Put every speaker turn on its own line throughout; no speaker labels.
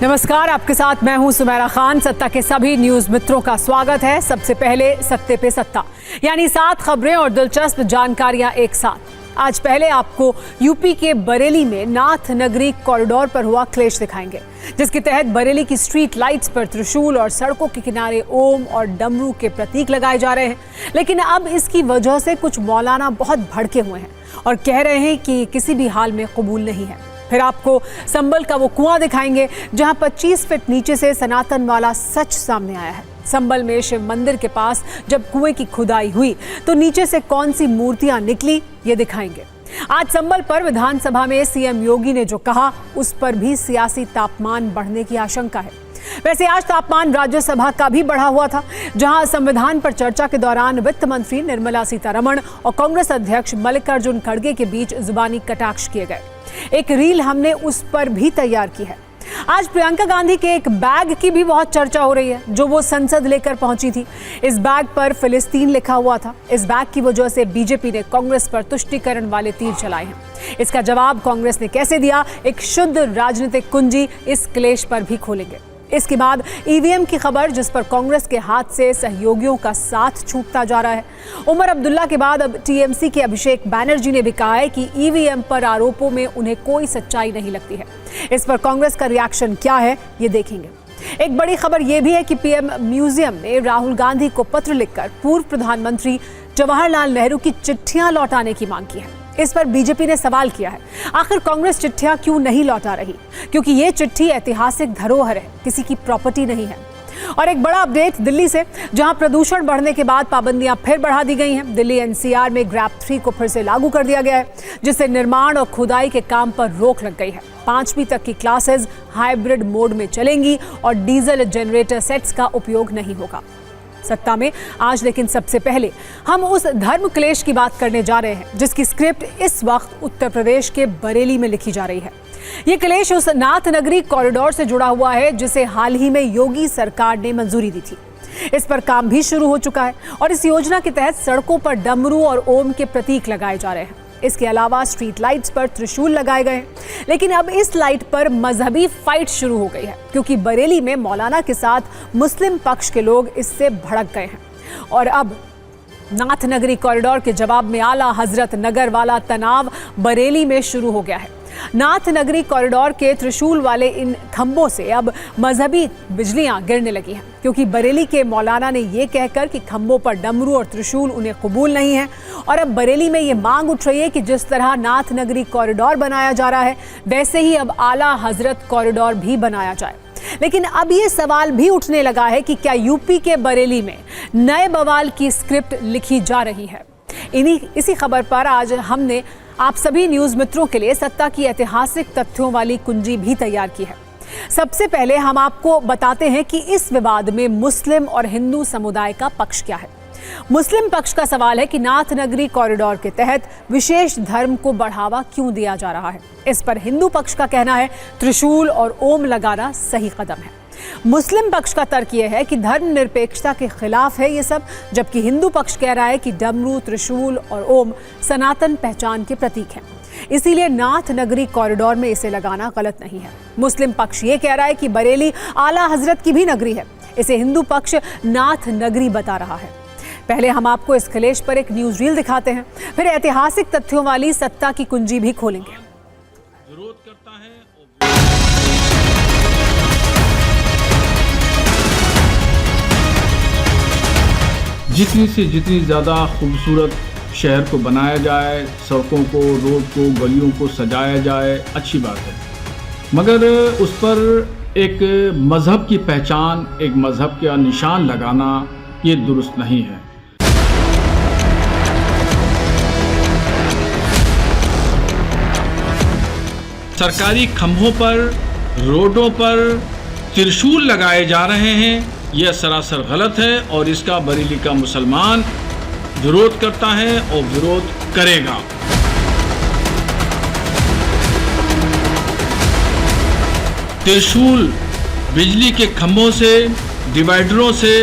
नमस्कार, आपके साथ मैं हूं सुमेरा खान। सत्ता के सभी न्यूज मित्रों का स्वागत है। सबसे पहले सत्ते पे सत्ता, यानी 7 खबरें और दिलचस्प जानकारियां एक साथ। आज पहले आपको यूपी के बरेली में नाथ नगरी कॉरिडोर पर हुआ क्लेश दिखाएंगे, जिसके तहत बरेली की स्ट्रीट लाइट्स पर त्रिशूल और सड़कों के किनारे ओम और डमरू के प्रतीक लगाए जा रहे हैं। लेकिन अब इसकी वजह से कुछ मौलाना बहुत भड़के हुए हैं और कह रहे हैं कि किसी भी हाल में कबूल नहीं है। फिर आपको संबल का वो कुआं दिखाएंगे जहां 25 फीट नीचे से सनातन वाला सच सामने आया है। संबल में शिव मंदिर के पास जब कुएं की खुदाई हुई तो नीचे से कौन सी मूर्तियां निकली, ये दिखाएंगे। आज संबल पर विधानसभा में सीएम योगी ने जो कहा, उस पर भी सियासी तापमान बढ़ने की आशंका है। वैसे आज तापमान राज्यसभा का भी बढ़ा हुआ था, जहां संविधान पर चर्चा के दौरान वित्त मंत्री निर्मला सीतारमण और कांग्रेस अध्यक्ष मल्लिकार्जुन खड़गे के बीच जुबानी कटाक्ष किए गए। एक रील हमने उस पर भी तैयार की है। आज प्रियंका गांधी के एक बैग की भी बहुत चर्चा हो रही है, जो वो संसद लेकर पहुंची थी। इस बैग पर फिलिस्तीन लिखा हुआ था। इस बैग की वजह से बीजेपी ने कांग्रेस पर तुष्टीकरण वाले तीर चलाए हैं। इसका जवाब कांग्रेस ने कैसे दिया, एक शुद्ध राजनीतिक कुंजी इस क्लेश पर भी खोलेंगे। इसके बाद ईवीएम की खबर, जिस पर कांग्रेस के हाथ से सहयोगियों का साथ छूटता जा रहा है। उमर अब्दुल्ला के बाद अब टीएमसी के अभिषेक बैनर्जी ने भी कहा है कि ईवीएम पर आरोपों में उन्हें कोई सच्चाई नहीं लगती है। इस पर कांग्रेस का रिएक्शन क्या है, ये देखेंगे। एक बड़ी खबर यह भी है कि पीएम म्यूजियम ने राहुल गांधी को पत्र लिखकर पूर्व प्रधानमंत्री जवाहरलाल नेहरू की चिट्ठियां लौटाने की मांग की है। इस पर बीजेपी ने सवाल किया है, आखिर कांग्रेस चिट्ठियां क्यों नहीं लौटा रही? क्योंकि ये चिट्ठी ऐतिहासिक धरोहर है, किसी की प्रॉपर्टी नहीं है। और एक बड़ा अपडेट दिल्ली से, जहां प्रदूषण बढ़ने के बाद पाबंदियां फिर बढ़ा दी गई हैं। दिल्ली एनसीआर में ग्रैप 3 को फिर से लागू कर दिया गया है, जिससे निर्माण और खुदाई के काम पर रोक लग गई है। 5वीं तक की क्लासेस हाइब्रिड मोड में चलेंगी और डीजल जनरेटर सेट्स का उपयोग नहीं होगा। सत्ता में आज लेकिन सबसे पहले हम उस धर्म क्लेश की बात करने जा रहे हैं, जिसकी स्क्रिप्ट इस वक्त उत्तर प्रदेश के बरेली में लिखी जा रही है। ये क्लेश उस नाथ नगरी कॉरिडोर से जुड़ा हुआ है, जिसे हाल ही में योगी सरकार ने मंजूरी दी थी। इस पर काम भी शुरू हो चुका है और इस योजना के तहत सड़कों पर डमरू और ओम के प्रतीक लगाए जा रहे हैं। इसके अलावा स्ट्रीट लाइट्स पर त्रिशूल लगाए गए हैं। लेकिन अब इस लाइट पर मजहबी फाइट शुरू हो गई है, क्योंकि बरेली में मौलाना के साथ मुस्लिम पक्ष के लोग इससे भड़क गए हैं। और अब नाथ नगरी कॉरिडोर के जवाब में आला हजरत नगर वाला तनाव बरेली में शुरू हो गया है। नाथ नगरी कॉरिडोर के त्रिशूल वाले इन खंभों से अब मजहबी बिजलियां गिरने लगी हैं, क्योंकि बरेली के मौलाना ने यह कहकर कि खंभों पर डमरू और त्रिशूल उन्हें कबूल नहीं है। और अब बरेली में ये मांग उठ रही है कि जिस तरह नाथ नगरी कॉरिडोर बनाया जा रहा है, वैसे ही अब आला हजरत कॉरिडोर भी बनाया जाए। लेकिन अब ये सवाल भी उठने लगा है कि क्या यूपी के बरेली में नए बवाल की स्क्रिप्ट लिखी जा रही है? इसी खबर पर आज हमने आप सभी न्यूज मित्रों के लिए सत्ता की ऐतिहासिक तथ्यों वाली कुंजी भी तैयार की है। सबसे पहले हम आपको बताते हैं कि इस विवाद में मुस्लिम और हिंदू समुदाय का पक्ष क्या है। मुस्लिम पक्ष का सवाल है कि नाथ नगरी कॉरिडोर के तहत विशेष धर्म को बढ़ावा क्यों दिया जा रहा है। इस पर हिंदू पक्ष का कहना है त्रिशूल और ओम लगाना सही कदम है। मुस्लिम पक्ष का तर्क यह है कि धर्मनिरपेक्षता के खिलाफ है ये सब, जबकि हिंदू पक्ष कह रहा है कि डमरू, त्रिशूल और ओम सनातन पहचान के प्रतीक हैं, इसीलिए नाथ नगरी कॉरिडोर में इसे लगाना गलत नहीं है। मुस्लिम पक्ष ये कह रहा है कि बरेली आला हजरत की भी नगरी है, इसे हिंदू पक्ष नाथ नगरी बता रहा है। पहले हम आपको इस क्लेश पर एक न्यूज रील दिखाते हैं, फिर ऐतिहासिक तथ्यों वाली सत्ता की कुंजी भी खोलेंगे।
विरोध करता है जितनी से जितनी ज़्यादा खूबसूरत शहर को बनाया जाए, सड़कों को, रोड को, गलियों को सजाया जाए, अच्छी बात है, मगर उस पर एक मज़हब की पहचान, एक मज़हब का निशान लगाना ये दुरुस्त नहीं है। सरकारी खंभों पर, रोडों पर त्रिशूल लगाए जा रहे हैं, यह सरासर गलत है और इसका बरेली का मुसलमान विरोध करता है और विरोध करेगा। त्रिशूल बिजली के खंभों से, डिवाइडरों से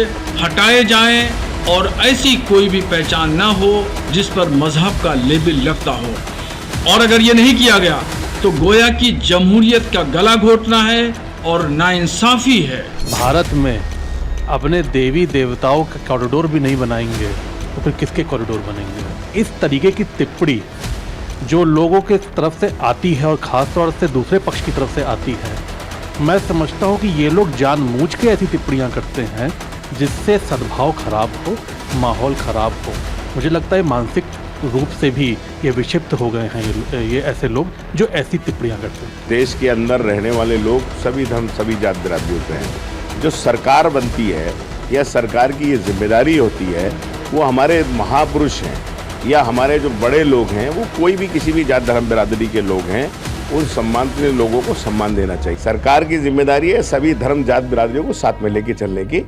हटाए जाएं और ऐसी कोई भी पहचान ना हो जिस पर मजहब का लेबल लगता हो। और अगर ये नहीं किया गया तो गोया की जमहूरियत का गला घोटना है और नाइंसाफ़ी है।
भारत में अपने देवी देवताओं का कॉरिडोर भी नहीं बनाएंगे तो फिर किसके कॉरिडोर बनेंगे? इस तरीके की टिप्पणी जो लोगों के तरफ से आती है और ख़ास तौर से दूसरे पक्ष की तरफ से आती है, मैं समझता हूँ कि ये लोग जानबूझ के ऐसी टिप्पणियाँ करते हैं जिससे सद्भाव खराब हो, माहौल खराब हो। मुझे लगता है मानसिक रूप से भी ये विक्षिप्त हो गए हैं ये ऐसे लोग जो ऐसी टिप्पणियाँ करते हैं।
देश के अंदर रहने वाले लोग सभी धर्म सभी जात बिरादरी होते हैं। जो सरकार बनती है या सरकार की ये जिम्मेदारी होती है, वो हमारे महापुरुष हैं या हमारे जो बड़े लोग हैं, वो कोई भी किसी भी जात धर्म बिरादरी के लोग हैं, उन सम्मानित लोगों को सम्मान देना चाहिए। सरकार की जिम्मेदारी है सभी धर्म जात बिरादरियों को साथ में लेके चलने की।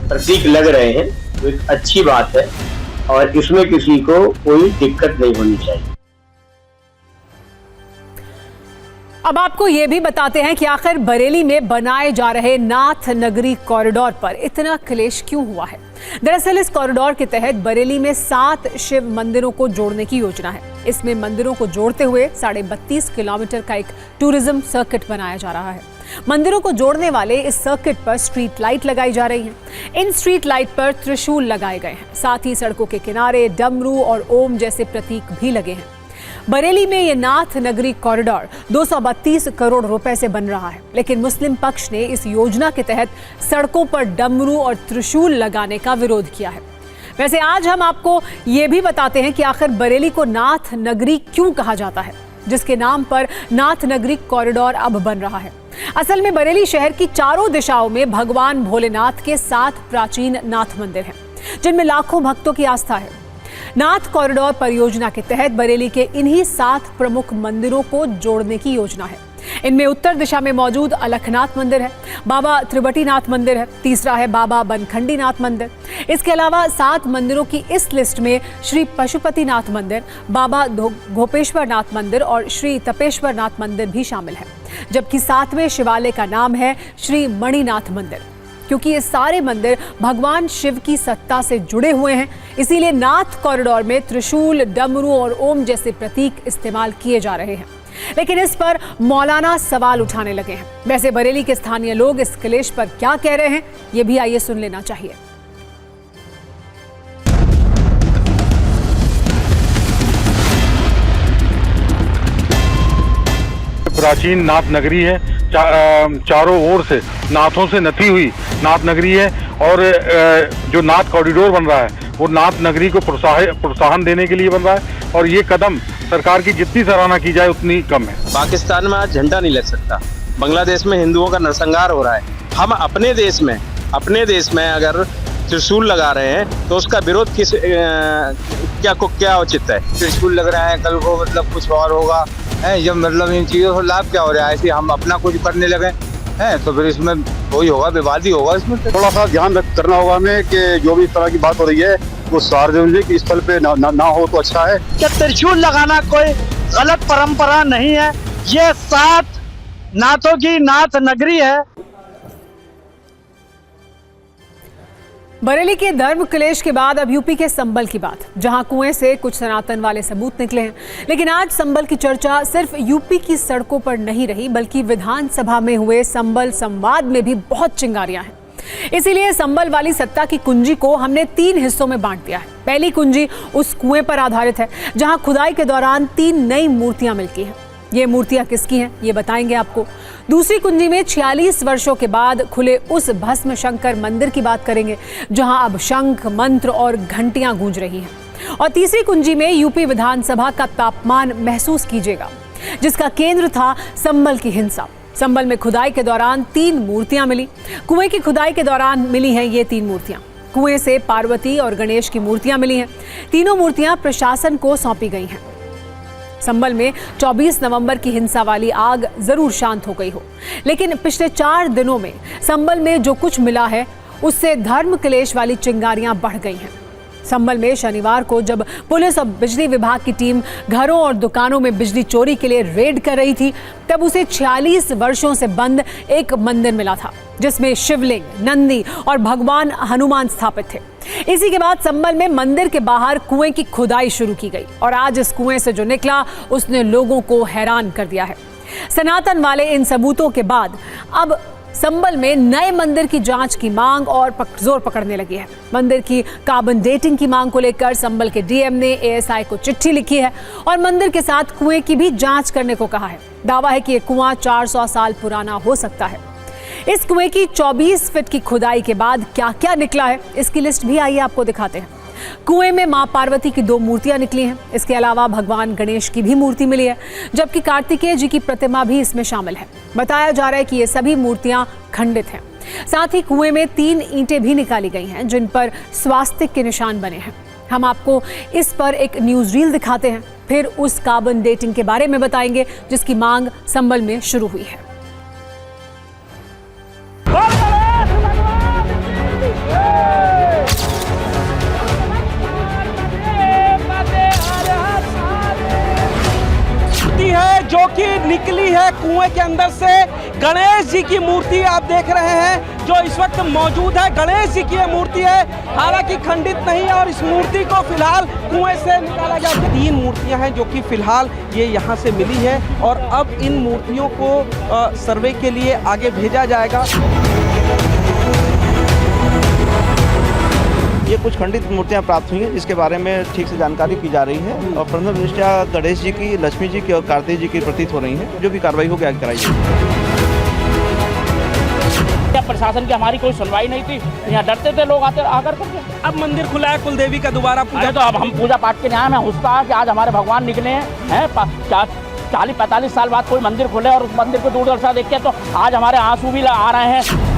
प्रतीक लग रहे हैं तो एक अच्छी बात है और इसमें किसी को कोई दिक्कत नहीं होनी चाहिए।
अब आपको ये भी बताते हैं कि आखिर बरेली में बनाए जा रहे नाथ नगरी कॉरिडोर पर इतना क्लेश क्यों हुआ है। दरअसल इस कॉरिडोर के तहत बरेली में 7 शिव मंदिरों को जोड़ने की योजना है। इसमें मंदिरों को जोड़ते हुए 32.5 किलोमीटर का एक टूरिज्म सर्किट बनाया जा रहा है। मंदिरों को जोड़ने वाले इस सर्किट पर स्ट्रीट लाइट लगाई जा रही हैं। इन स्ट्रीट लाइट पर त्रिशूल लगाए गए हैं। साथ ही सड़कों के किनारे डमरू और ओम जैसे प्रतीक भी लगे हैं। बरेली में यह नाथ नगरी कॉरिडोर 232 करोड़ रुपए से बन रहा है, लेकिन मुस्लिम पक्ष ने इस योजना के तहत सड़कों पर डमरू और त्रिशूल लगाने का विरोध किया है। वैसे आज हम आपको ये भी बताते हैं कि आखिर बरेली को नाथ नगरी क्यों कहा जाता है, जिसके नाम पर नाथ नगरी कॉरिडोर अब बन रहा है। असल में बरेली शहर की चारों दिशाओं में भगवान भोलेनाथ के 7 प्राचीन नाथ मंदिर हैं, जिनमें लाखों भक्तों की आस्था है। नाथ कॉरिडोर परियोजना के तहत बरेली के इन्हीं 7 प्रमुख मंदिरों को जोड़ने की योजना है। इनमें उत्तर दिशा में मौजूद अलखनाथ मंदिर है, बाबा त्रिबटीनाथ मंदिर है, तीसरा है बाबा बनखंडी नाथ मंदिर। इसके अलावा 7 मंदिरों की इस लिस्ट में श्री पशुपतिनाथ मंदिर, बाबा गोपेश्वर नाथ मंदिर और श्री तपेश्वर नाथ मंदिर भी शामिल है। जबकि 7वें शिवालय का नाम है श्री मणिनाथ मंदिर। क्योंकि ये सारे मंदिर भगवान शिव की सत्ता से जुड़े हुए हैं, इसीलिए नाथ कॉरिडोर में त्रिशूल, डमरू और ओम जैसे प्रतीक इस्तेमाल किए जा रहे हैं। लेकिन इस पर मौलाना सवाल उठाने लगे हैं। वैसे बरेली के स्थानीय लोग इस क्लेश पर क्या कह रहे हैं, ये भी आइए सुन लेना चाहिए।
प्राचीन नाथ नगरी है, चारों ओर से नाथों से नथी हुई नाथ नगरी है और जो नाथ कॉरिडोर बन रहा है वो नाथ नगरी को प्रोत्साहन देने के लिए बन रहा है और ये कदम सरकार की जितनी सराहना की जाए उतनी कम है।
पाकिस्तान में आज झंडा नहीं लग सकता, बांग्लादेश में हिंदुओं का नरसंहार हो रहा है। हम अपने देश में अगर त्रिशूल लगा रहे हैं तो उसका विरोध किस क्या उचित है?
त्रिशूल लग रहा है, कल को मतलब कुछ और होगा है, जब मतलब इन चीज़ों से लाभ क्या हो रहा है? ऐसे हम अपना कुछ करने लगे हैं तो फिर इसमें वही होगा, विवाद ही होगा। इसमें
थोड़ा सा ध्यान करना होगा हमें कि जो भी इस तरह की बात हो रही है वो सार्वजनिक स्थल पे ना हो तो अच्छा है।
क्या त्रिशूल लगाना कोई गलत परंपरा नहीं है? ये 7 नाथों की नाथ नगरी है।
बरेली के धर्म क्लेश के बाद अब यूपी के संबल की बात, जहां कुएं से कुछ सनातन वाले सबूत निकले हैं। लेकिन आज संबल की चर्चा सिर्फ यूपी की सड़कों पर नहीं रही, बल्कि विधानसभा में हुए संबल संवाद में भी बहुत चिंगारियां हैं। इसीलिए संबल वाली सत्ता की कुंजी को हमने 3 हिस्सों में बांट दिया है। पहली कुंजी उस कुएं पर आधारित है जहां खुदाई के दौरान 3 नई मूर्तियां मिलती हैं। ये मूर्तियां किसकी हैं ये बताएंगे आपको। दूसरी कुंजी में 46 वर्षों के बाद खुले उस भस्म शंकर मंदिर की बात करेंगे, जहां अब शंख, मंत्र और घंटियां गूंज रही हैं। और तीसरी कुंजी में यूपी विधानसभा का तापमान महसूस कीजिएगा, जिसका केंद्र था संबल की हिंसा। संबल में खुदाई के दौरान 3 मूर्तियां मिली। कुएं की खुदाई के दौरान मिली हैं ये 3 मूर्तियां। कुएं से पार्वती और गणेश की मूर्तियां मिली हैं। तीनों मूर्तियां प्रशासन को सौंपी गई हैं। संबल में 24 नवंबर की हिंसा वाली आग जरूर शांत हो गई हो, लेकिन पिछले 4 दिनों में संबल में जो कुछ मिला है उससे धर्म क्लेश वाली चिंगारियां बढ़ गई हैं। संभल में शनिवार को जब पुलिस और बिजली विभाग की टीम घरों और दुकानों में बिजली चोरी के लिए रेड कर रही थी, तब उसे 46 वर्षों से बंद एक मंदिर मिला था जिसमें शिवलिंग, नंदी और भगवान हनुमान स्थापित थे। इसी के बाद संभल में मंदिर के बाहर कुएं की खुदाई शुरू की गई और आज इस कुएं से जो निकला उसने लोगों को हैरान कर दिया है। सनातन वाले इन सबूतों के बाद अब संभल में नए मंदिर की जांच की मांग और जोर पकड़ने लगी है। मंदिर की कार्बन डेटिंग की मांग को लेकर संभल के डीएम ने एएसआई को चिट्ठी लिखी है और मंदिर के साथ कुएं की भी जांच करने को कहा है। दावा है कि यह कुआं 400 साल पुराना हो सकता है। इस कुएं की 24 फीट की खुदाई के बाद क्या क्या निकला है, इसकी लिस्ट भी आइए आपको दिखाते हैं। कुएं में मां पार्वती की 2 मूर्तियां निकली हैं। इसके अलावा भगवान गणेश की भी मूर्ति मिली है, जबकि कार्तिकेय जी की प्रतिमा भी इसमें शामिल है। बताया जा रहा है कि ये सभी मूर्तियां खंडित हैं। साथ ही कुएं में 3 ईंटें भी निकाली गई हैं जिन पर स्वास्तिक के निशान बने हैं। हम आपको इस पर एक न्यूज रील दिखाते हैं, फिर उस कार्बन डेटिंग के बारे में बताएंगे जिसकी मांग संभल में शुरू हुई है।
है जो कि निकली है कुएं के अंदर से। गणेश जी की मूर्ति आप देख रहे हैं जो इस वक्त मौजूद है। गणेश जी की ये मूर्ति है, हालांकि खंडित नहीं है और इस मूर्ति को फिलहाल कुएं से निकाला गया। 3 मूर्तियां हैं जो कि फिलहाल ये यहाँ से मिली है और अब इन मूर्तियों को सर्वे के लिए आगे भेजा जाएगा।
ये कुछ खंडित मूर्तियां प्राप्त हुई हैं जिसके बारे में ठीक से जानकारी की जा रही है और प्रथम दृष्टया गणेश जी की, लक्ष्मी जी की और कार्तिक जी की प्रतीत हो रही हैं। जो भी कार्रवाई होगी आगे कराई जाएगी।
प्रशासन की हमारी कोई सुनवाई नहीं थी, यहाँ डरते थे लोग आकर करके।
अब मंदिर खुला है, कुल देवी का दोबारा पूजा।
तो अब हम पूजा पाठ के न्याय में हुस्ता कि आज हमारे भगवान निकले हैं 40-45 साल बाद कोई मंदिर खुले और उस मंदिर को दूरदर्शन देख के तो आज हमारे आंसू भी आ रहे हैं।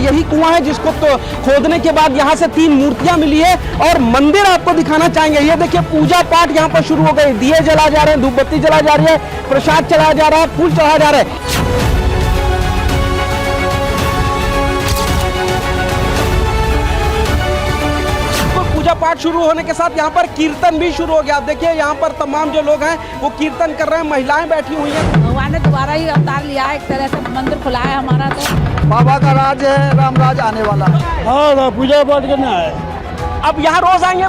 यही कुआं है जिसको तो खोदने के बाद यहाँ से 3 मूर्तियां मिली है और मंदिर आपको दिखाना चाहेंगे। ये देखिए पूजा पाठ यहाँ पर शुरू हो गई, दिए जला जा रहे हैं, धूपबत्ती जला जा रही है, प्रसाद चढ़ाया जा रहा है, फूल चढ़ाया जा रहा है। पूजा पाठ शुरू होने के साथ यहाँ पर कीर्तन भी शुरू हो गया। आप देखिए यहाँ पर तमाम जो लोग हैं वो कीर्तन कर रहे हैं, महिलाएं बैठी हुई हैं।
भगवान ने दोबारा ही अवतार लिया है, एक तरह से मंदिर खुला है हमारा। तो
बाबा का राज है, राम राज आने वाला है।
हाँ, पूजा पाठ करना है।
अब यहाँ रोज आएंगे?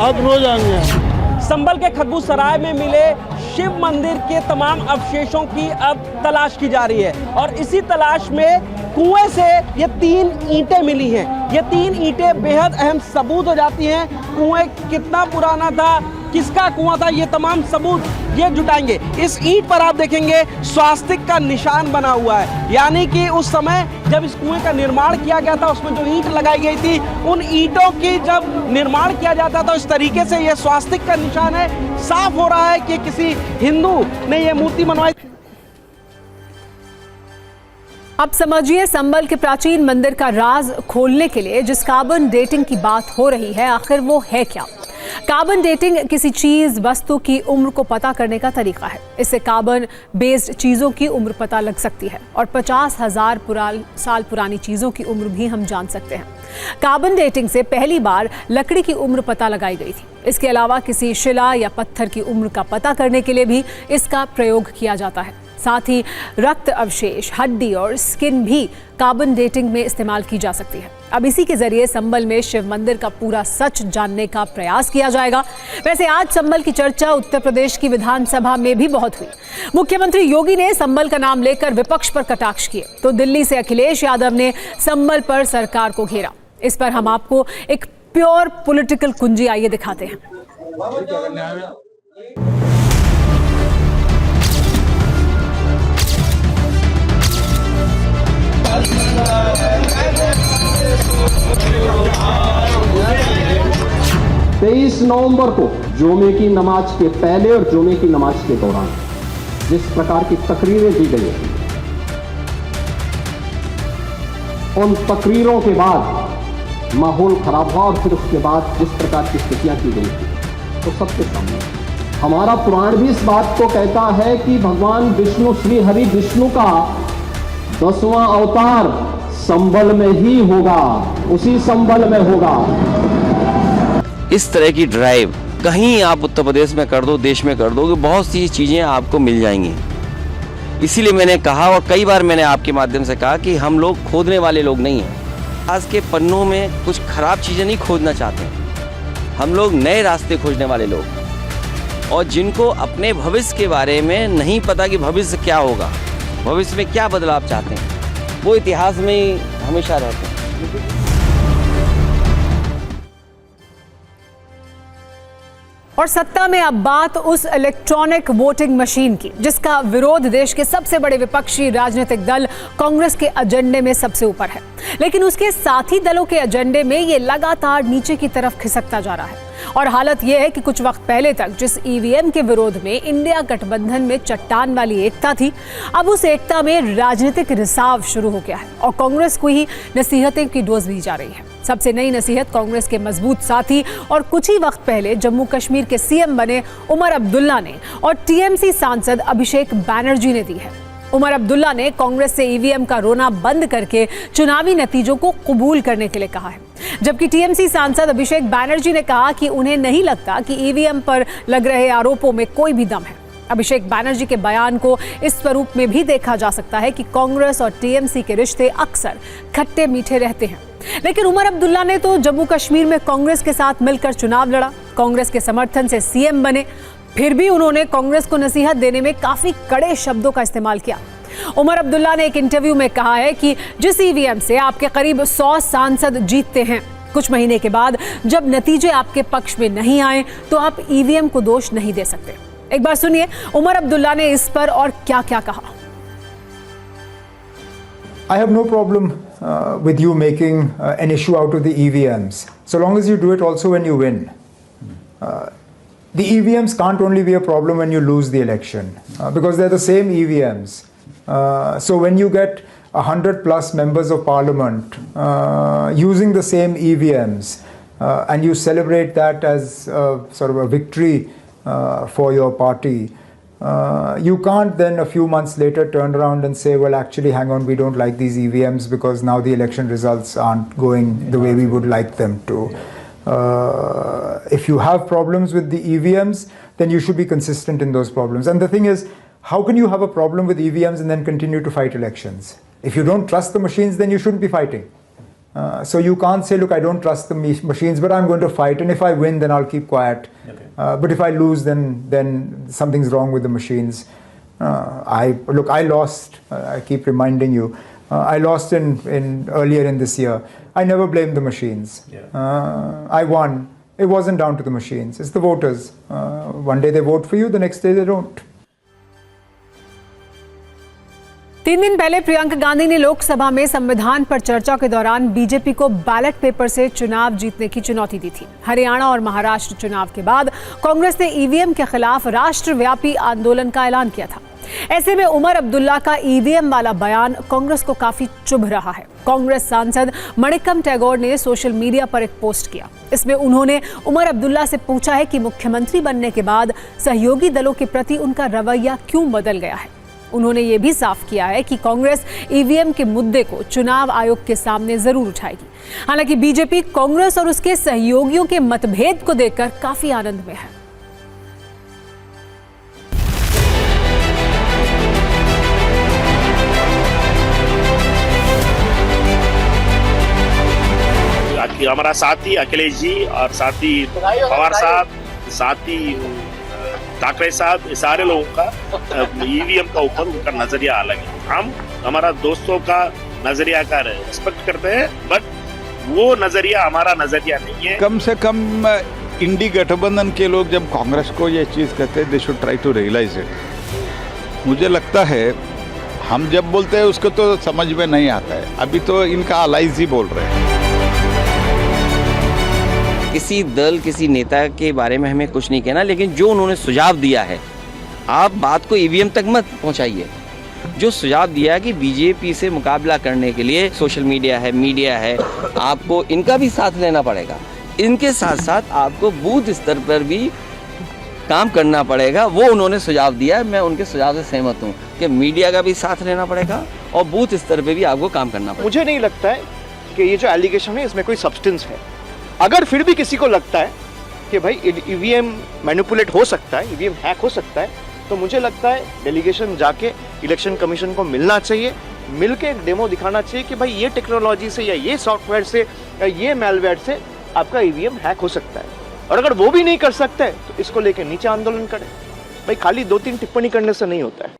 अब रोज आएंगे।
संभल के खरबूसराय में मिले शिव मंदिर के तमाम अवशेषों की अब तलाश की जा रही है और इसी तलाश में कुएं से ये 3 ईंटें मिली हैं। ये 3 ईंटें बेहद अहम सबूत हो जाती हैं। कुएं कितना पुराना था, किसका कुआं था, ये तमाम सबूत ये जुटाएंगे। इस ईंट पर आप देखेंगे स्वास्तिक का निशान बना हुआ है, यानी कि उस समय जब इस कुएं का निर्माण किया गया था उसमें जो ईंट लगाई गई थी उन ईंटों की जब निर्माण किया जाता था इस तरीके से ये स्वास्तिक का निशान है। साफ हो रहा है कि किसी हिंदू ने ये मूर्ति बनवाई।
अब समझिए संभल के प्राचीन मंदिर का राज खोलने के लिए जिस कार्बन डेटिंग की बात हो रही है, आखिर वो है क्या? कार्बन डेटिंग किसी चीज, वस्तु की उम्र को पता करने का तरीका है। इससे कार्बन बेस्ड चीजों की उम्र पता लग सकती है और 50,000 साल पुरानी चीजों की उम्र भी हम जान सकते हैं। कार्बन डेटिंग से पहली बार लकड़ी की उम्र पता लगाई गई थी। इसके अलावा किसी शिला या पत्थर की उम्र का पता करने के लिए भी इसका प्रयोग किया जाता है। साथ ही रक्त अवशेष, हड्डी और स्किन भी कार्बन डेटिंग में इस्तेमाल की जा सकती है। अब इसी के जरिए संभल में शिव मंदिर का पूरा सच जानने का प्रयास किया जाएगा। वैसे आज संभल की चर्चा उत्तर प्रदेश की विधानसभा में भी बहुत हुई। मुख्यमंत्री योगी ने संभल का नाम लेकर विपक्ष पर कटाक्ष किए, तो दिल्ली से अखिलेश यादव ने संभल पर सरकार को घेरा। इस पर हम आपको एक प्योर पॉलिटिकल कुंजी आइए दिखाते हैं।
23 नवंबर को जुमे की नमाज के पहले और जुमे की नमाज के दौरान जिस प्रकार की तकरीरें दी गई उन तकरीरों के बाद माहौल खराब हुआ और फिर उसके बाद जिस प्रकार की स्थितियां की गई थी तो सबके सामने हमारा पुराण भी इस बात को कहता है कि भगवान विष्णु, श्री हरि विष्णु का 10वां अवतार संबल में ही होगा, उसी संबल में होगा।
इस तरह की ड्राइव कहीं आप उत्तर प्रदेश में कर दो, देश में कर दो, कि बहुत सी चीज़ें आपको मिल जाएंगी। इसीलिए मैंने कहा, और कई बार मैंने आपके माध्यम से कहा, कि हम लोग खोदने वाले लोग नहीं हैं। आज के पन्नों में कुछ खराब चीज़ें नहीं खोदना चाहते, हम लोग नए रास्ते खोजने वाले लोग, और जिनको अपने भविष्य के बारे में नहीं पता कि भविष्य क्या होगा, भविष्य में क्या बदलाव चाहते हैं, वो इतिहास में ही हमेशा रहते हैं।
और सत्ता में अब बात उस इलेक्ट्रॉनिक वोटिंग मशीन की, जिसका विरोध देश के सबसे बड़े विपक्षी राजनीतिक दल कांग्रेस के एजेंडे में सबसे ऊपर है। लेकिन उसके साथी दलों के एजेंडे में ये लगातार नीचे की तरफ खिसकता जा रहा है। और हालत यह है कि कुछ वक्त पहले तक जिस ईवीएम के विरोध में इंडिया गठबंधन में चट्टान वाली एकता थी, अब उस एकता में राजनीतिक रिसाव शुरू हो गया है और कांग्रेस को ही नसीहतें की डोज दी जा रही है। सबसे नई नसीहत कांग्रेस के मजबूत साथी और कुछ ही वक्त पहले जम्मू कश्मीर के सीएम बने उमर अब्दुल्ला ने और टीएमसी सांसद अभिषेक बैनर्जी ने दी है। उमर अब्दुल्ला ने कांग्रेस से ईवीएम का रोना बंद करके चुनावी नतीजों को कबूल करने के लिए कहा है, जबकि टीएमसी सांसद अभिषेक बैनर्जी ने कहा कि उन्हें नहीं लगता कि ईवीएम पर लग रहे आरोपों में कोई भी दम है। अभिषेक बैनर्जी के बयान को इस स्वरूप में भी देखा जा सकता है कि कांग्रेस और टीएमसी के रिश्ते अक्सर खट्टे मीठे रहते हैं। लेकिन उमर अब्दुल्ला ने तो जम्मू कश्मीर में कांग्रेस के साथ मिलकर चुनाव लड़ा, कांग्रेस के समर्थन से सीएम बने, फिर भी उन्होंने कांग्रेस को नसीहत देने में काफी कड़े शब्दों का इस्तेमाल किया। उमर अब्दुल्ला ने एक इंटरव्यू में कहा है कि जिस ईवीएम से आपके करीब 100 सांसद जीतते हैं, कुछ महीने के बाद जब नतीजे आपके पक्ष में नहीं आए तो आप ईवीएम को दोष नहीं दे सकते। एक बार सुनिए उमर अब्दुल्ला ने इस पर और क्या क्या कहा।
I have no problem with you making an issue out of the EVMs, so long as you do it also when you win. The EVMs can't only be a problem when you lose the election, because they're the same EVMs. So when you get 100 plus members of parliament using the same EVMs and you celebrate that as sort of a victory for your party, you can't then a few months later turn around and say, well, actually, hang on, we don't like these EVMs because now the election results aren't going the way we would like them to. If you have problems with the EVMs, then you should be consistent in those problems. And the thing is, how can you have a problem with EVMs and then continue to fight elections? If you don't trust the machines, then you shouldn't be fighting. So you can't say, look, I don't trust the machines, but I'm going to fight, and if I win, then I'll keep quiet. Okay. But if I lose, then something's wrong with the machines. I lost. I keep reminding you. I lost in earlier in this year. I never blamed the machines. Yeah. I won. It wasn't down to the machines. It's the voters. One day they vote for you, the next day they don't.
3 दिन पहले प्रियंका गांधी ने लोकसभा में संविधान पर चर्चा के दौरान BJP को बैलेट पेपर से चुनाव जीतने की चुनौती दी थी। हरियाणा और महाराष्ट्र चुनाव के बाद कांग्रेस ने ईवीएम के खिलाफ राष्ट्रव्यापी आंदोलन का ऐलान किया था। ऐसे में उमर अब्दुल्ला का ईवीएम वाला बयान कांग्रेस को काफी चुभ रहा है। कांग्रेस सांसद मणिकम टैगोर ने सोशल मीडिया पर एक पोस्ट किया। इसमें उन्होंने उमर अब्दुल्ला से पूछा है कि मुख्यमंत्री बनने के बाद सहयोगी दलों के प्रति उनका रवैया क्यों बदल गया है। उन्होंने ये भी साफ किया है कि कांग्रेस ईवीएम के मुद्दे को चुनाव आयोग के सामने जरूर उठाएगी। हालांकि बीजेपी कांग्रेस और उसके सहयोगियों के मतभेद को देखकर काफी आनंद में है।
हमारा साथी अखिलेश जी और साथी पवार साहब, साथी ठाकरे साहब, सारे लोगों का ईवीएम का ऊपर उनका नजरिया अलग है। हम हमारा दोस्तों का नजरिया का रिस्पेक्ट करते हैं, बट वो नजरिया हमारा नजरिया नहीं है।
कम से कम इंडी गठबंधन के लोग जब कांग्रेस को ये चीज़ कहते हैं, they should try to realise it. मुझे लगता है हम जब बोलते हैं उसको तो समझ में नहीं आता है। अभी तो इनका अलाइज ही बोल रहे हैं।
किसी दल, किसी नेता के बारे में हमें कुछ नहीं कहना, लेकिन जो उन्होंने सुझाव दिया है, आप बात को ईवीएम तक मत पहुंचाइए। जो सुझाव दिया है कि बीजेपी से मुकाबला करने के लिए सोशल मीडिया है, मीडिया है, आपको इनका भी साथ लेना पड़ेगा। इनके साथ साथ आपको बूथ स्तर पर भी काम करना पड़ेगा। वो उन्होंने सुझाव दिया है, मैं उनके सुझाव से सहमत हूँ कि मीडिया का भी साथ लेना पड़ेगा और बूथ स्तर पे भी आपको काम करना पड़ेगा।
मुझे नहीं लगता है कि ये जो एलिगेशन है इसमें कोई सब्सटेंस है। अगर फिर भी किसी को लगता है कि भाई ईवीएम मैनिपुलेट हो सकता है, ईवीएम हैक हो सकता है, तो मुझे लगता है डेलीगेशन जाके इलेक्शन कमीशन को मिलना चाहिए, मिलके एक डेमो दिखाना चाहिए कि भाई ये टेक्नोलॉजी से या ये सॉफ्टवेयर से या ये मैलवेयर से आपका ईवीएम हैक हो सकता है। और अगर वो भी नहीं कर सकता है तो इसको लेके नीचे आंदोलन करें। भाई खाली 2-3 टिप्पणी करने से नहीं होता है।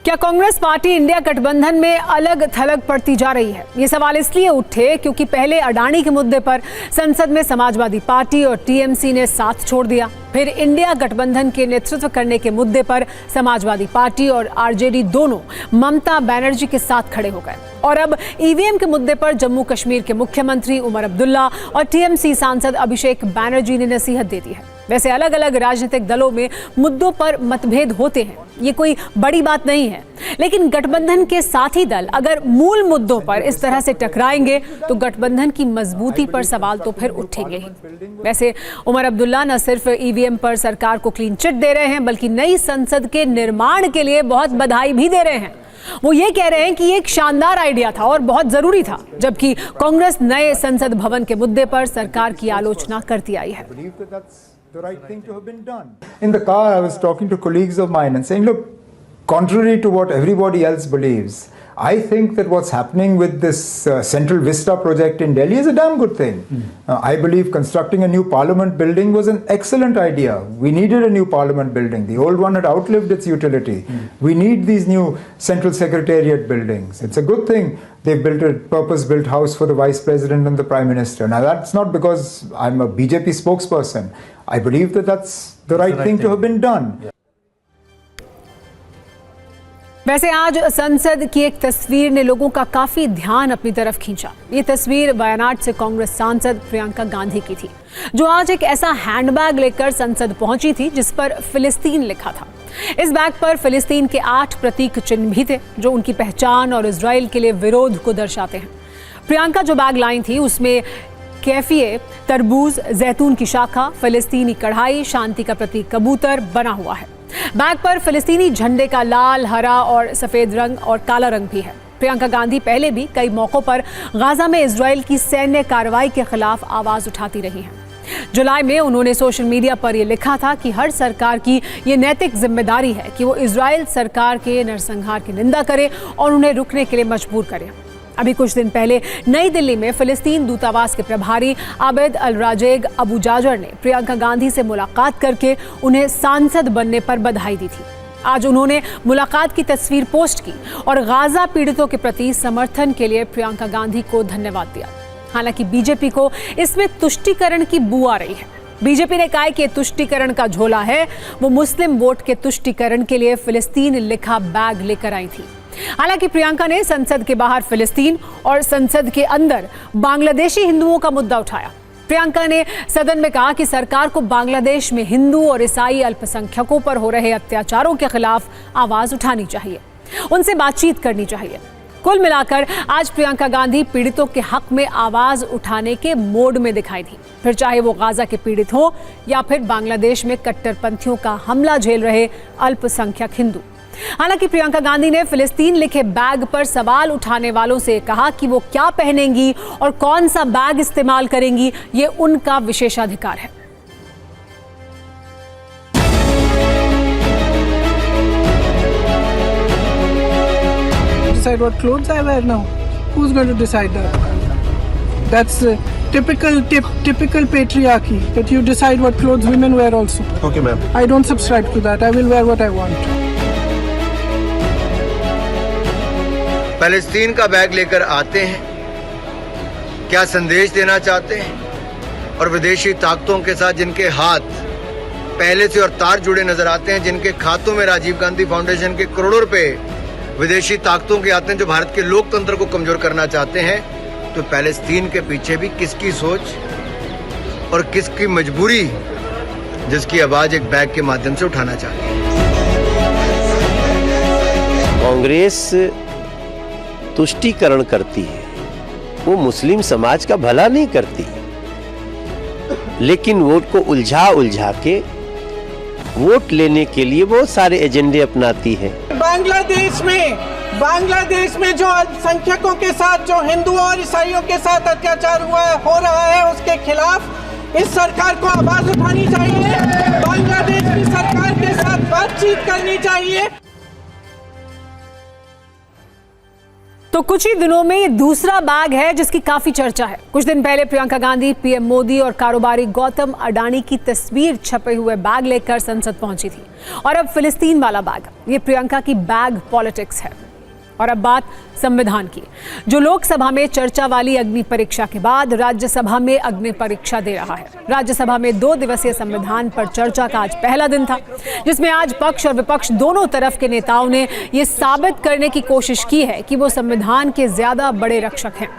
क्या कांग्रेस पार्टी इंडिया गठबंधन में अलग थलग पड़ती जा रही है? ये सवाल इसलिए उठे क्योंकि पहले अडानी के मुद्दे पर संसद में समाजवादी पार्टी और टीएमसी ने साथ छोड़ दिया, फिर इंडिया गठबंधन के नेतृत्व करने के मुद्दे पर समाजवादी पार्टी और आरजेडी दोनों ममता बनर्जी के साथ खड़े हो गए, और अब ईवीएम के मुद्दे पर जम्मू कश्मीर के मुख्यमंत्री उमर अब्दुल्ला और टीएमसी सांसद अभिषेक बैनर्जी ने नसीहत दे दी है। वैसे अलग अलग राजनीतिक दलों में मुद्दों पर मतभेद होते हैं, ये कोई बड़ी बात नहीं है, लेकिन गठबंधन के साथी दल अगर मूल मुद्दों पर इस तरह से टकराएंगे तो गठबंधन की मजबूती पर सवाल तो फिर उठेंगे ही। वैसे उमर अब्दुल्ला न सिर्फ ईवीएम पर सरकार को क्लीन चिट दे रहे हैं, बल्कि नई संसद के निर्माण के लिए बहुत बधाई भी दे रहे हैं। वो ये कह रहे हैं कि ये एक शानदार आइडिया था और बहुत जरूरी था, जबकि कांग्रेस नए संसद भवन के मुद्दे पर सरकार की आलोचना करती आई है।
The right thing to have been done. In the car, I was talking to colleagues of mine and saying, look, contrary to what everybody else believes, I think that what's happening with this Central Vista project in Delhi is a damn good thing. I believe constructing a new parliament building was an excellent idea. We needed a new parliament building. The old one had outlived its utility. We need these new central secretariat buildings. It's a good thing. They've built a purpose-built house for the Vice President and the Prime Minister. Now that's not because I'm a BJP spokesperson. I believe that that's the right thing to have been done.
वैसे आज संसद की एक तस्वीर ने लोगों का काफी ध्यान अपनी तरफ खींचा। ये तस्वीर वायनाड से कांग्रेस सांसद प्रियंका गांधी की थी, जो आज एक ऐसा हैंडबैग लेकर संसद पहुंची थी जिस पर फिलिस्तीन लिखा था। इस बैग पर फिलिस्तीन के 8 प्रतीक चिन्ह भी थे, जो उनकी पहचान और इजराइल के लिए विरोध को दर्शाते हैं। प्रियंका जो बैग लाई थी उसमें कैफिए, तरबूज, जैतून की शाखा, फिलिस्तीनी कढ़ाई, शांति का प्रतीक कबूतर बना हुआ है। बैग पर फिलिस्तीनी झंडे का लाल, हरा और सफेद रंग और काला रंग भी है। प्रियंका गांधी पहले भी कई मौकों पर गाजा में इजराइल की सैन्य कार्रवाई के खिलाफ आवाज उठाती रही हैं। जुलाई में उन्होंने सोशल मीडिया पर यह लिखा था कि हर सरकार की ये नैतिक जिम्मेदारी है कि वो इजराइल सरकार के नरसंहार की निंदा करे और उन्हें रुकने के लिए मजबूर करे। अभी कुछ दिन पहले नई दिल्ली में फिलिस्तीन दूतावास के प्रभारी आबेद अल राजेग अबू जाजर ने प्रियंका गांधी से मुलाकात करके उन्हें सांसद बनने पर बधाई दी थी। आज उन्होंने मुलाकात की तस्वीर पोस्ट की और गाजा पीड़ितों के प्रति समर्थन के लिए प्रियंका गांधी को धन्यवाद दिया। हालांकि बीजेपी को इसमें तुष्टीकरण की बू आ रही है। बीजेपी ने कहा कि तुष्टीकरण का झोला है, वो मुस्लिम वोट के तुष्टीकरण के लिए फिलिस्तीन लिखा बैग लेकर आई थी। हालांकि प्रियंका ने संसद के बाहर फिलिस्तीन और संसद के अंदर बांग्लादेशी हिंदुओं का मुद्दा उठाया। प्रियंका ने सदन में कहा कि सरकार को बांग्लादेश में हिंदू और ईसाई अल्पसंख्यकों पर हो रहे अत्याचारों के खिलाफ आवाज उठानी चाहिए, उनसे बातचीत करनी चाहिए। कुल मिलाकर आज प्रियंका गांधी पीड़ितों के हक में आवाज उठाने के मोड में दिखाई दी, फिर चाहे वो गाजा के पीड़ित हो या फिर बांग्लादेश में कट्टरपंथियों का हमला झेल रहे अल्पसंख्यक हिंदू। हालांकि प्रियंका गांधी ने फिलिस्तीन लिखे बैग पर सवाल उठाने वालों से कहा कि वो क्या पहनेंगी और कौन सा बैग इस्तेमाल करेंगी, ये उनका विशेषाधिकार है।
Decide what clothes I wear now. Who's going to decide that? That's typical patriarchy, that you decide what clothes women wear also.
Okay, ma'am.
I don't subscribe to that. I will wear what I want.
Palestine का bag लेकर आते हैं, क्या संदेश देना चाहते हैं? और विदेशी ताकतों के साथ जिनके हाथ पहले से और तार जुड़े नजर आते हैं, जिनके खातों में राजीव गांधी फाउंडेशन के करोड़ों रुपए विदेशी ताकतों के आते हैं जो भारत के लोकतंत्र को कमजोर करना चाहते हैं, तो पैलेस्तीन के पीछे भी किसकी सोच और किसकी मजबूरी जिसकी आवाज एक बैग के माध्यम से उठाना चाहती है।
कांग्रेस तुष्टीकरण करती है, वो मुस्लिम समाज का भला नहीं करती, लेकिन वोट को उलझा के वोट लेने के लिए बहुत सारे एजेंडे अपनाती है।
बांग्लादेश में जो अल्पसंख्यकों के साथ, जो हिंदुओं और ईसाइयों के साथ अत्याचार हो रहा है, उसके खिलाफ इस सरकार को आवाज उठानी चाहिए। बांग्लादेश की सरकार के साथ बातचीत करनी चाहिए।
तो कुछ ही दिनों में ये दूसरा बैग है जिसकी काफी चर्चा है। कुछ दिन पहले प्रियंका गांधी पीएम मोदी और कारोबारी गौतम अडानी की तस्वीर छपे हुए बैग लेकर संसद पहुंची थी, और अब फिलिस्तीन वाला बैग। ये प्रियंका की बैग पॉलिटिक्स है। और अब बात संविधान की, जो लोकसभा में चर्चा वाली अग्नि परीक्षा के बाद राज्यसभा में अग्नि परीक्षा दे रहा है। राज्यसभा में 2 दिवसीय संविधान पर चर्चा का आज पहला दिन था, जिसमें आज पक्ष और विपक्ष दोनों तरफ के नेताओं ने ये साबित करने की कोशिश की है कि वो संविधान के ज्यादा बड़े रक्षक हैं।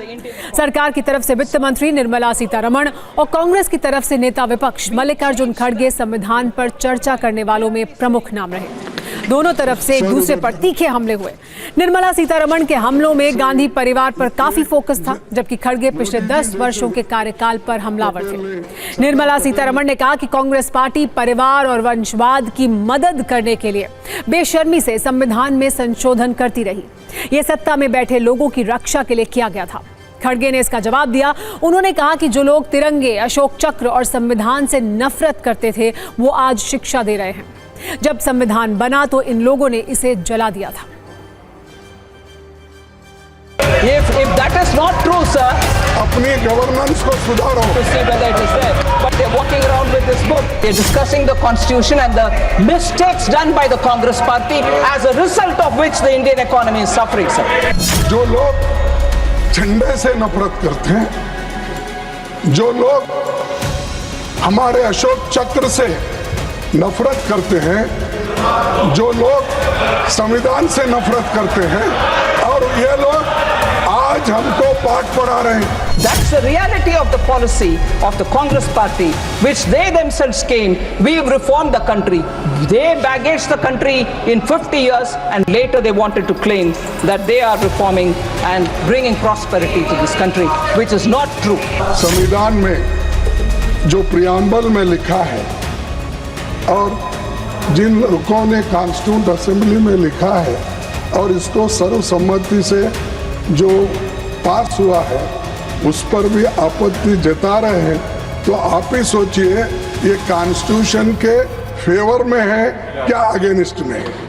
सरकार की तरफ से वित्त मंत्री निर्मला सीतारमण और कांग्रेस की तरफ से नेता विपक्ष मल्लिकार्जुन खड़गे संविधान पर चर्चा करने वालों में प्रमुख नाम रहे। दोनों तरफ से एक दूसरे पर तीखे हमले हुए। निर्मला सीतारमण के हमलों में गांधी परिवार पर काफी फोकस था, जबकि खड़गे पिछले 10 वर्षों के कार्यकाल पर हमलावर थे। निर्मला सीतारमण ने कहा कि कांग्रेस पार्टी परिवार और वंशवाद की मदद करने के लिए बेशर्मी से संविधान में संशोधन करती रही। ये सत्ता में बैठे लोगों की रक्षा के लिए किया गया था। खड़गे ने इसका जवाब दिया। उन्होंने कहा कि जो लोग तिरंगे, अशोक चक्र और संविधान से नफरत करते थे, वो आज शिक्षा दे रहे हैं। जब संविधान बना तो इन लोगों ने इसे जला दिया था।
If that is not true, sir,
अपनी गवर्नेंस को सुधारो।
to see whether it is there. But they're walking around with this book. They're discussing the constitution and the mistakes done by the Congress party, as a result of which the Indian economy is suffering, sir.
जो लोग झंडे से नफरत करते हैं, जो लोग हमारे अशोक चक्र से नफरत करते हैं, जो लोग संविधान से नफरत करते हैं, और ये लोग आज हमको पाठ पढ़ा रहे हैं।
That's the reality of the policy of the Congress party, which they themselves came. We've reformed the country. They baggaged the country in 50 years, and later they wanted to claim that they are reforming and bringing prosperity to this country, which is not true.
संविधान में जो preamble में लिखा है और जिन लोगों ने constituent assembly में लिखा है और इसको सर्वसम्मति से जो पास हुआ है, उस पर भी आपत्ति जता रहे हैं। तो आप ही सोचिए ये कॉन्स्टिट्यूशन के फेवर में है क्या अगेंस्ट में है।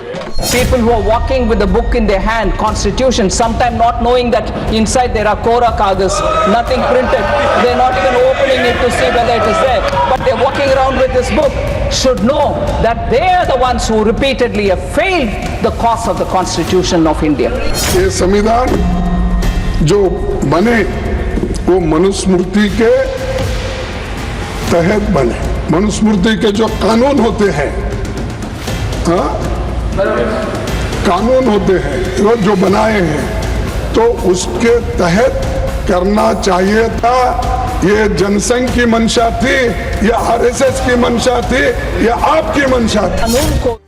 People who are walking with a book in their hand, constitution, sometimes not knowing that inside there are Kora Kagas, nothing printed. They're not even opening it to see whether it is there. But they're walking around with this book, should know that they are the ones who repeatedly have failed the cause of the Constitution of India.
ये संविधान जो बने वो मनुस्मृति के तहत बने। मनुस्मृति के जो कानून होते हैं, हाँ, कानून होते हैं वो जो बनाए हैं, तो उसके तहत करना चाहिए था। ये जनसंघ की मंशा थी, या आरएसएस की मंशा थी, या आपकी मंशा थी।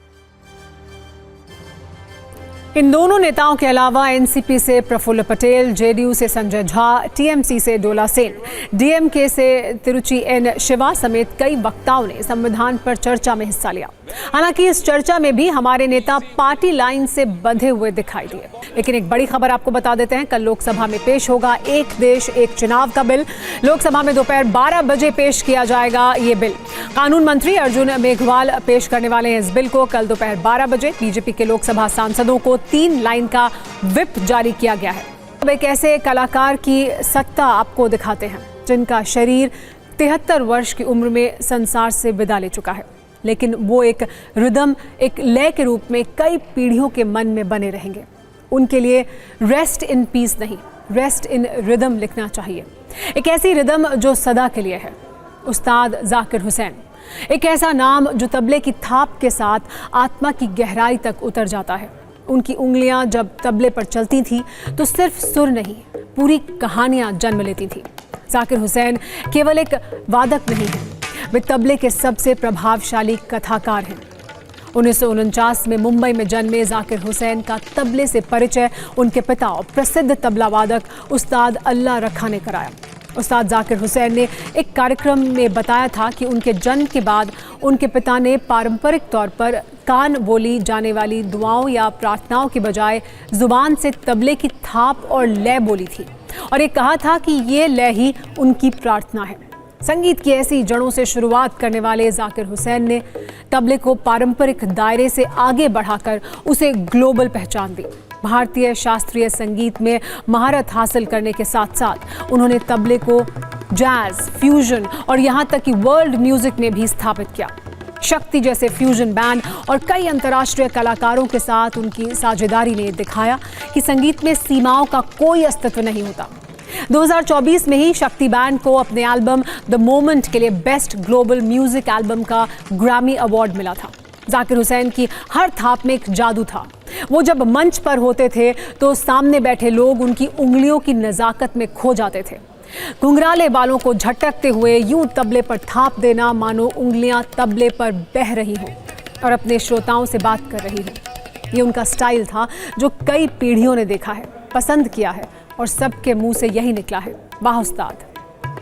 इन दोनों नेताओं के अलावा एनसीपी से प्रफुल्ल पटेल, जेडीयू से संजय झा, टीएमसी से डोला सेन, डीएमके से तिरुचि एन शिवा समेत कई वक्ताओं ने संविधान पर चर्चा में हिस्सा लिया। हालांकि इस चर्चा में भी हमारे नेता पार्टी लाइन से बंधे हुए दिखाई दिए। लेकिन एक बड़ी खबर आपको बता देते हैं, कल लोकसभा में पेश होगा एक देश एक चुनाव का बिल। लोकसभा में दोपहर 12 बजे पेश किया जाएगा ये बिल। कानून मंत्री अर्जुन मेघवाल पेश करने वाले हैं इस बिल को। कल दोपहर 12 बजे बीजेपी के लोकसभा सांसदों को 3 लाइन का व्हिप जारी किया गया है। अब एक ऐसे कलाकार की सत्ता आपको दिखाते हैं जिनका शरीर 73 वर्ष की उम्र में संसार से विदा ले चुका है, लेकिन वो एक रिदम, एक लय के रूप में कई पीढ़ियों के मन में बने रहेंगे। उनके लिए रेस्ट इन पीस नहीं, रेस्ट इन रिदम लिखना चाहिए। एक ऐसी रिदम जो सदा के लिए है। उस्ताद जाकिर हुसैन, एक ऐसा नाम जो तबले की थाप के साथ आत्मा की गहराई तक उतर जाता है। उनकी उंगलियां जब तबले पर चलती थी तो सिर्फ सुर नहीं, पूरी कहानियां जन्म लेती थी। जाकिर हुसैन केवल एक वादक नहीं है, वे तबले के सबसे प्रभावशाली कथाकार हैं। 1949 में मुंबई में जन्मे जाकिर हुसैन का तबले से परिचय उनके पिता और प्रसिद्ध तबला वादक उस्ताद अल्लाह रखा ने कराया। उस्ताद जाकिर हुसैन ने एक कार्यक्रम में बताया था कि उनके जन्म के बाद उनके पिता ने पारंपरिक तौर पर कान बोली जाने वाली दुआओं या प्रार्थनाओं के बजाय ज़ुबान से तबले की थाप और लय बोली थी और ये कहा था कि ये लय ही उनकी प्रार्थना है। संगीत की ऐसी जड़ों से शुरुआत करने वाले जाकिर हुसैन ने तबले को पारंपरिक दायरे से आगे बढ़ाकर उसे ग्लोबल पहचान दी। भारतीय शास्त्रीय संगीत में महारत हासिल करने के साथ साथ उन्होंने तबले को जैज, फ्यूजन और यहाँ तक कि वर्ल्ड म्यूजिक में भी स्थापित किया। शक्ति जैसे फ्यूजन बैंड और कई अंतर्राष्ट्रीय कलाकारों के साथ उनकी साझेदारी ने दिखाया कि संगीत में सीमाओं का कोई अस्तित्व नहीं होता। 2024 में ही शक्ति बैंड को अपने एल्बम द मोमेंट के लिए बेस्ट ग्लोबल म्यूजिक एल्बम का ग्रैमी अवार्ड मिला था। जाकिर हुसैन की हर थाप में एक जादू था। वो जब मंच पर होते थे तो सामने बैठे लोग उनकी उंगलियों की नज़ाकत में खो जाते थे। घुंघराले बालों को झटकते हुए यूं तबले पर थाप देना मानो उंगलियां तबले पर बह रही हों और अपने श्रोताओं से बात कर रही हों। ये उनका स्टाइल था जो कई पीढ़ियों ने देखा है, पसंद किया है और सबके मुंह से यही निकला है, वाह उस्ताद।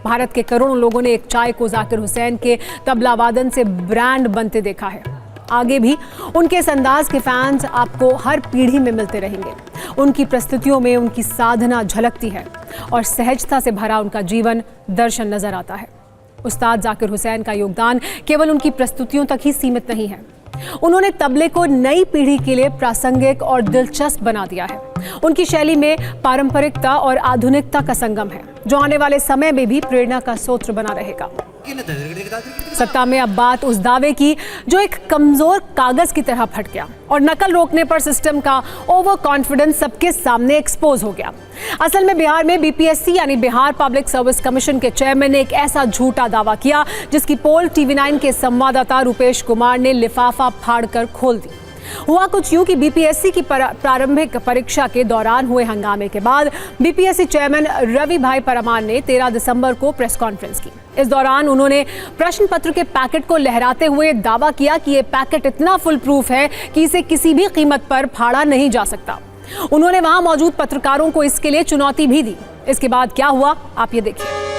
भारत के करोड़ों लोगों ने एक चाय को जाकिर हुसैन के तबला वादन से ब्रांड बनते देखा है। आगे भी उनके इस अंदाज के फैंस आपको हर पीढ़ी में मिलते रहेंगे। उनकी प्रस्तुतियों में उनकी साधना झलकती है और सहजता से भरा उनका जीवन दर्शन नजर आता है। उस्ताद जाकिर हुसैन का योगदान केवल उनकी प्रस्तुतियों तक ही सीमित नहीं है। उन्होंने तबले को नई पीढ़ी के लिए प्रासंगिक और दिलचस्प बना दिया है। उनकी शैली में पारंपरिकता और आधुनिकता का संगम है जो आने वाले समय में भी प्रेरणा का स्रोत बना रहेगा। सत्ता में अब बात उस दावे की जो एक कमजोर कागज की तरह फट गया और नकल रोकने पर सिस्टम का ओवर कॉन्फिडेंस सबके सामने एक्सपोज हो गया। असल में बिहार में बीपीएससी यानी बिहार पब्लिक सर्विस कमीशन के चेयरमैन ने एक ऐसा झूठा दावा किया जिसकी पोल TV9 के संवाददाता रुपेश कुमार ने लिफाफा फाड़कर खोल दी। हुआ कुछ यूं कि बीपीएससी की प्रारंभिक परीक्षा के दौरान हुए हंगामे के बाद बीपीएससी चेयरमैन रवि भाई परमार ने 13 दिसंबर को प्रेस कॉन्फ्रेंस की। इस दौरान उन्होंने प्रश्न पत्र के पैकेट को लहराते हुए दावा किया कि ये पैकेट इतना फुल प्रूफ है कि इसे किसी भी कीमत पर फाड़ा नहीं जा सकता। उन्होंने वहां मौजूद पत्रकारों को इसके लिए चुनौती भी दी। इसके बाद क्या हुआ आप ये देखिए।